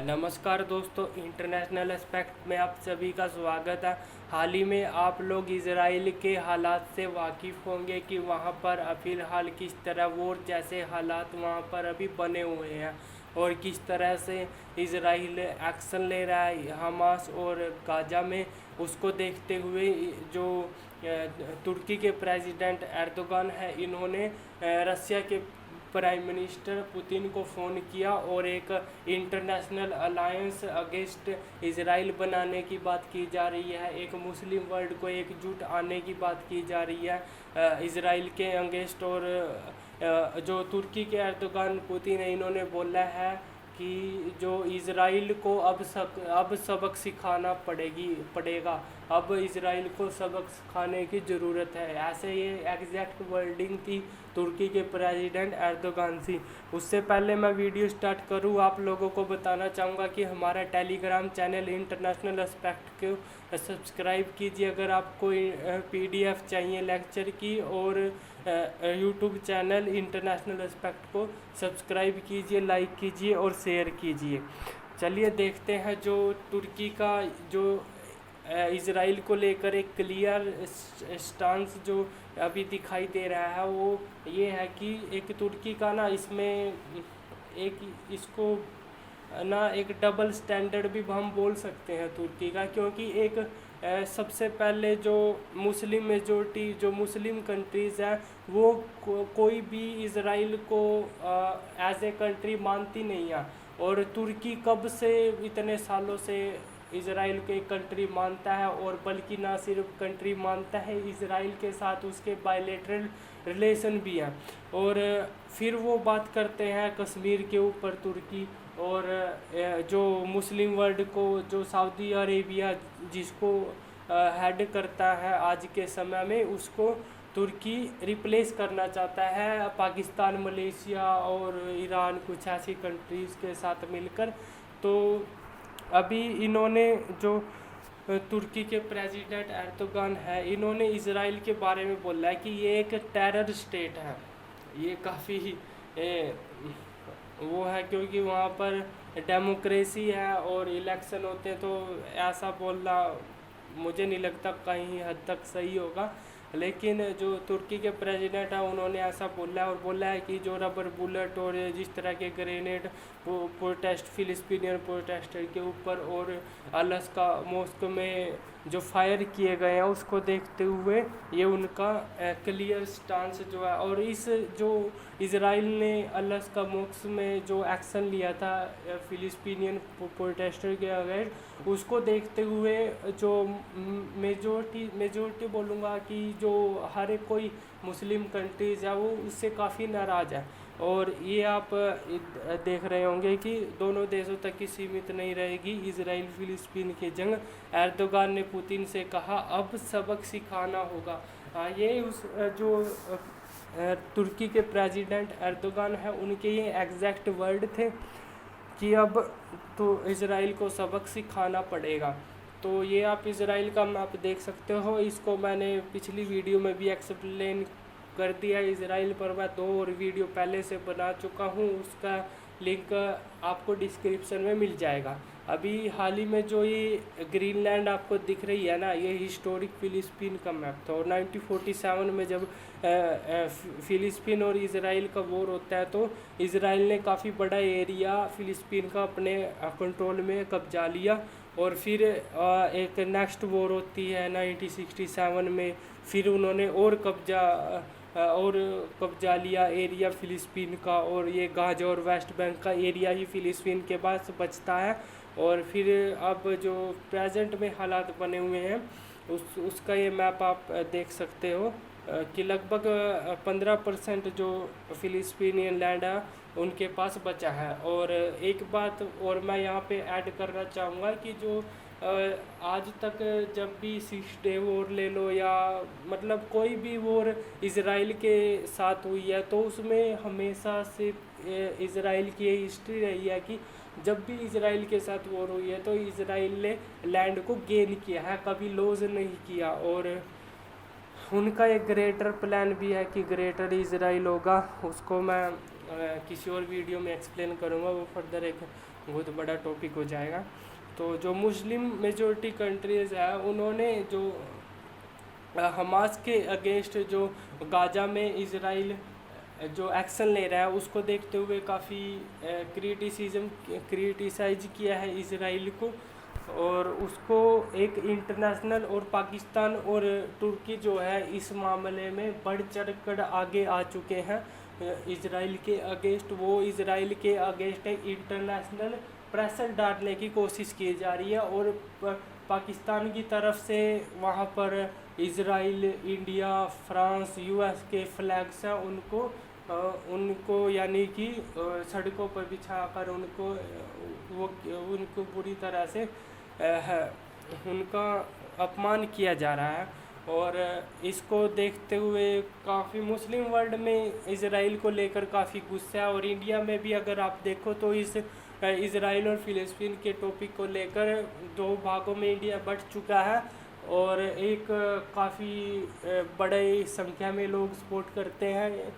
नमस्कार दोस्तों, international aspect में आप सभी का स्वागत है। हाल ही में आप लोग इजराइल के हालात से वाकिफ़ होंगे कि वहाँ पर फ़िलहाल किस तरह वॉर जैसे हालात वहाँ पर अभी बने हुए हैं और किस तरह से इजराइल एक्शन ले रहा है हमास और गाज़ा में। उसको देखते हुए जो तुर्की के प्रेसिडेंट एर्दोगान है, इन्होंने रसिया के प्राइम मिनिस्टर पुतिन को फ़ोन किया और एक इंटरनेशनल अलायंस अगेंस्ट इजराइल बनाने की बात की जा रही है। एक मुस्लिम वर्ल्ड को एकजुट आने की बात की जा रही है इजराइल के अगेंस्ट। और जो तुर्की के एर्दोगान पुतिन है, इन्होंने बोला है कि जो इजराइल को अब सबक सिखाना पड़ेगा। अब इजराइल को सबक सिखाने की ज़रूरत है। ऐसे ये एग्जैक्ट वर्डिंग थी तुर्की के प्रेसिडेंट एर्दोगान से। उससे पहले मैं वीडियो स्टार्ट करूँ, आप लोगों को बताना चाहूँगा कि हमारा टेलीग्राम चैनल इंटरनेशनल एस्पेक्ट को सब्सक्राइब कीजिए अगर आपको PDF चाहिए लेक्चर की, और यूट्यूब चैनल इंटरनेशनल एस्पेक्ट को सब्सक्राइब कीजिए, लाइक कीजिए और शेयर कीजिए। चलिए देखते हैं जो तुर्की का जो इजराइल को लेकर एक क्लियर स्टांस जो अभी दिखाई दे रहा है वो ये है कि एक तुर्की का ना इसमें एक इसको ना एक डबल स्टैंडर्ड भी हम बोल सकते हैं तुर्की का, क्योंकि एक सबसे पहले जो मुस्लिम मेजोरिटी जो मुस्लिम कंट्रीज़ हैं वो कोई भी इजराइल को एज ए कंट्री मानती नहीं है। और तुर्की कब से इतने सालों से इजराइल को एक कंट्री मानता है, और बल्कि ना सिर्फ कंट्री मानता है, इजराइल के साथ उसके बायलैटरल रिलेशन भी हैं। और फिर वो बात करते हैं कश्मीर के ऊपर तुर्की, और जो मुस्लिम वर्ल्ड को जो सऊदी अरेबिया जिसको हेड करता है आज के समय में, उसको तुर्की रिप्लेस करना चाहता है पाकिस्तान, मलेशिया और ईरान, कुछ ऐसी कंट्रीज़ के साथ मिलकर। तो अभी इन्होंने जो तुर्की के प्रेसिडेंट एर्दोगान है, इन्होंने इजराइल के बारे में बोला है कि ये एक टेरर स्टेट है। ये काफ़ी वो है क्योंकि वहाँ पर डेमोक्रेसी है और इलेक्शन होते हैं, तो ऐसा बोलना मुझे नहीं लगता कहीं हद तक सही होगा। लेकिन जो तुर्की के प्रेसिडेंट है उन्होंने ऐसा बोला है, और बोला है कि जो रबर बुलेट और जिस तरह के ग्रेनेड प्रोटेस्ट फिलिस्तीनियन प्रोटेस्टर के ऊपर और अलास्का मॉस्को में जो फायर किए गए हैं, उसको देखते हुए ये उनका क्लियर स्टांस जो है। और इस जो इजराइल ने अलास्का मॉस्को में जो एक्शन लिया था फिलिस्तीनियन प्रोटेस्टर के अगेंस्ट, उसको देखते हुए जो मेजोरिटी बोलूँगा कि जो हर एक कोई मुस्लिम कंट्रीज़ है वो उससे काफ़ी नाराज़ है। और ये आप देख रहे होंगे कि दोनों देशों तक ही सीमित नहीं रहेगी इजराइल फिलिस्तीन की जंग। एर्दोगान ने पुतिन से कहा अब सबक सिखाना होगा। ये उस जो तुर्की के प्रेसिडेंट एर्दोगान है उनके ये एग्जैक्ट वर्ड थे कि अब तो इजराइल को सबक सिखाना पड़ेगा। तो ये आप इजराइल का मैप देख सकते हो, इसको मैंने पिछली वीडियो में भी एक्सप्लेन कर दिया। इजराइल पर मैं 2 और वीडियो पहले से बना चुका हूँ, उसका लिंक आपको डिस्क्रिप्शन में मिल जाएगा। अभी हाल ही में जो ये ग्रीनलैंड आपको दिख रही है ना, ये हिस्टोरिक फिलिस्तीन का मैप था। और 1947 में जब फिलिस्तीन और इजराइल का वॉर होता है तो इजराइल ने काफ़ी बड़ा एरिया फिलिस्तीन का अपने कंट्रोल में कब्जा लिया। और फिर एक नेक्स्ट वॉर होती है 1967 में, फिर उन्होंने और कब्जा लिया एरिया फिलिस्तीन का, और ये गाज़ा और वेस्ट बैंक का एरिया ही फिलिस्तीन के पास बचता है। और फिर अब जो प्रेजेंट में हालात बने हुए हैं उसका ये मैप आप देख सकते हो कि लगभग 15% जो फिलिस्तीनियन लैंड है उनके पास बचा है। और एक बात और मैं यहाँ पे ऐड करना चाहूँगा कि जो आज तक जब भी 6 डे वॉर ले लो या मतलब कोई भी वॉर इजराइल के साथ हुई है, तो उसमें हमेशा से इजराइल की ये हिस्ट्री रही है कि जब भी इजराइल के साथ वॉर हुई है तो इजराइल ने लैंड को गेन किया है, कभी लॉस नहीं किया। और उनका एक ग्रेटर प्लान भी है कि ग्रेटर इजराइल होगा, उसको मैं किसी और वीडियो में एक्सप्लेन करूँगा, वो फर्दर एक बहुत बड़ा टॉपिक हो जाएगा। तो जो मुस्लिम मेजॉरिटी कंट्रीज़ है उन्होंने जो हमास के अगेंस्ट जो गाजा में इज़राइल जो एक्शन ले रहा है उसको देखते हुए काफ़ी क्रिटिसाइज किया है इज़राइल को, और उसको एक इंटरनेशनल और पाकिस्तान और तुर्की जो है इस मामले में बढ़ चढ़ कर आगे आ चुके हैं इज़राइल के अगेंस्ट। वो इज़राइल के अगेंस्ट इंटरनेशनल प्रेशर डालने की कोशिश की जा रही है, और पाकिस्तान की तरफ से वहाँ पर इज़राइल, इंडिया, फ्रांस, यूएस के फ्लैग्स हैं उनको यानी कि सड़कों पर बिछाकर उनको बुरी तरह से उनका अपमान किया जा रहा है। और इसको देखते हुए काफ़ी मुस्लिम वर्ल्ड में इज़राइल को लेकर काफ़ी गुस्सा है, और इंडिया में भी अगर आप देखो तो इस इज़राइल और फ़िलिस्तीन के टॉपिक को लेकर दो भागों में इंडिया बंट चुका है, और एक काफ़ी बड़े संख्या में लोग सपोर्ट करते हैं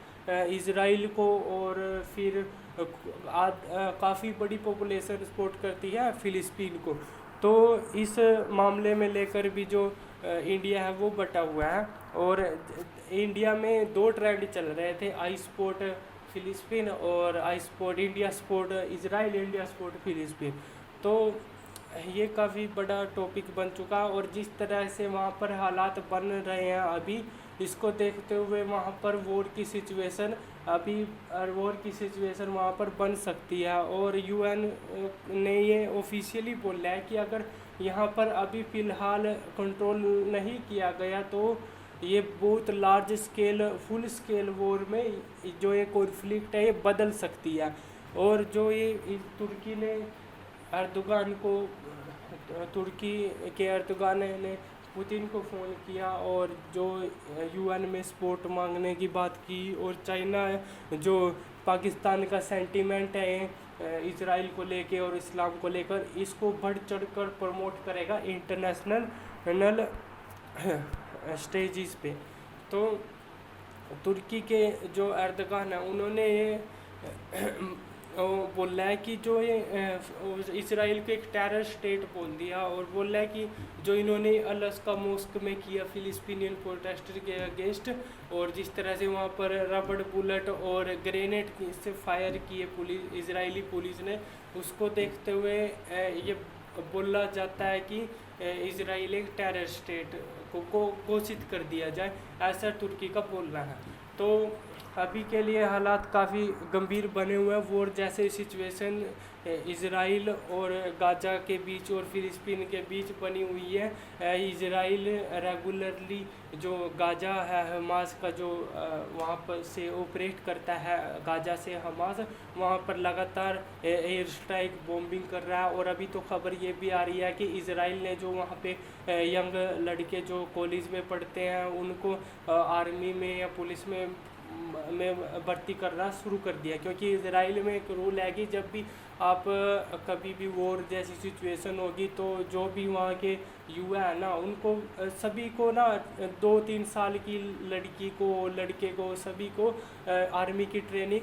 इज़राइल को, और फिर काफ़ी बड़ी पॉपुलेशन सपोर्ट करती है फ़िलिस्तीन को। तो इस मामले में लेकर भी जो इंडिया है वो बटा हुआ है, और इंडिया में दो ट्रेंड चल रहे थे, आई सपोर्ट फ़िलिस्तीन और I support India, support Israel, India support फ़िलिस्तीन। तो ये काफ़ी बड़ा टॉपिक बन चुका, और जिस तरह से वहाँ पर हालात बन रहे हैं अभी, इसको देखते हुए वहाँ पर वॉर की सिचुएशन वहाँ पर बन सकती है। और यूएन ने ये ऑफिशियली बोला है कि अगर यहाँ पर अभी फ़िलहाल कंट्रोल नहीं किया गया तो ये बहुत large scale, full scale war में जो ये कॉन्फ्लिक्ट है ये बदल सकती है। और जो ये तुर्की के अर्दोगान ने पुतिन को फ़ोन किया और जो यूएन में सपोर्ट मांगने की बात की, और चाइना जो पाकिस्तान का सेंटीमेंट है इज़राइल को लेके और इस्लाम को लेकर, इसको बढ़ चढ़ कर प्रमोट करेगा इंटरनेशनल स्टेजेस पे। तो तुर्की के जो अर्दोगान है उन्होंने बोला है कि जो ये इज़राइल को एक टेरर स्टेट बोल दिया, और बोला है कि जो इन्होंने अलास्का मॉस्क में किया फ़िलिस्तीनियन प्रोटेस्टर के अगेंस्ट, और जिस तरह से वहाँ पर रबड़ बुलेट और ग्रेनेड से फायर किए इज़राइली पुलिस ने, उसको देखते हुए ये बोला जाता है कि इज़राइल एक टेरर स्टेट को घोषित कर दिया जाए, ऐसा तुर्की का बोलना है। तो अभी के लिए हालात काफ़ी गंभीर बने हुए हैं। वॉर जैसे सिचुएशन इज़राइल और गाजा के बीच और फ़िलिस्तीन के बीच बनी हुई है। इज़राइल रेगुलरली जो गाजा है हमास का जो वहाँ पर से ऑपरेट करता है, गाजा से हमास वहाँ पर लगातार एयर स्ट्राइक बॉम्बिंग कर रहा है। और अभी तो खबर ये भी आ रही है कि इज़राइल ने जो वहाँ पे यंग लड़के जो कॉलेज में पढ़ते हैं उनको आर्मी में या पुलिस में भर्ती करना शुरू कर दिया, क्योंकि इज़राइल में एक रूल है कि जब भी आप कभी भी वॉर जैसी सिचुएशन होगी तो जो भी वहाँ के युवा है ना उनको सभी को ना 2-3 साल की लड़की को लड़के को सभी को आर्मी की ट्रेनिंग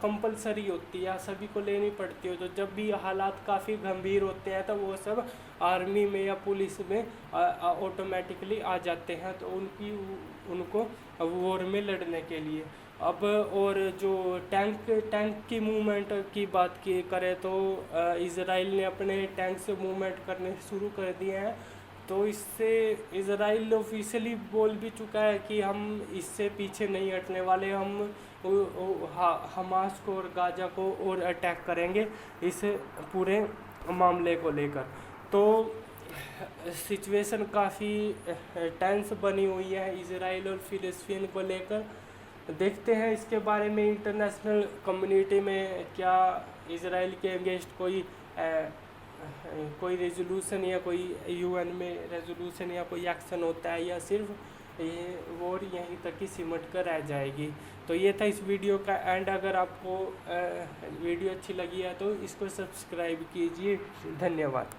कंपलसरी होती है, सभी को लेनी पड़ती है। तो जब भी हालात काफ़ी गंभीर होते हैं तो वो सब आर्मी में या पुलिस में ऑटोमेटिकली आ जाते हैं, तो उनको वॉर में लड़ने के लिए। अब और जो टैंक की मूवमेंट की बात की करें तो इज़राइल ने अपने टैंक से मूवमेंट करने शुरू कर दिए हैं। तो इससे इज़राइल ऑफिशियली बोल भी चुका है कि हम इससे पीछे नहीं हटने वाले, हम हमास को और गाजा को और अटैक करेंगे इस पूरे मामले को लेकर। तो सिचुएशन काफ़ी टेंस बनी हुई है इज़राइल और फ़िलिस्तीन को लेकर। देखते हैं इसके बारे में इंटरनेशनल कम्युनिटी में क्या इज़राइल के अगेंस्ट कोई रेजोल्यूशन या कोई यूएन में रेजोल्यूशन या कोई एक्शन होता है, या सिर्फ ये वॉर यहीं तक ही सिमट कर रह जाएगी। तो ये था इस वीडियो का एंड। अगर आपको वीडियो अच्छी लगी है तो इसको सब्सक्राइब कीजिए। धन्यवाद।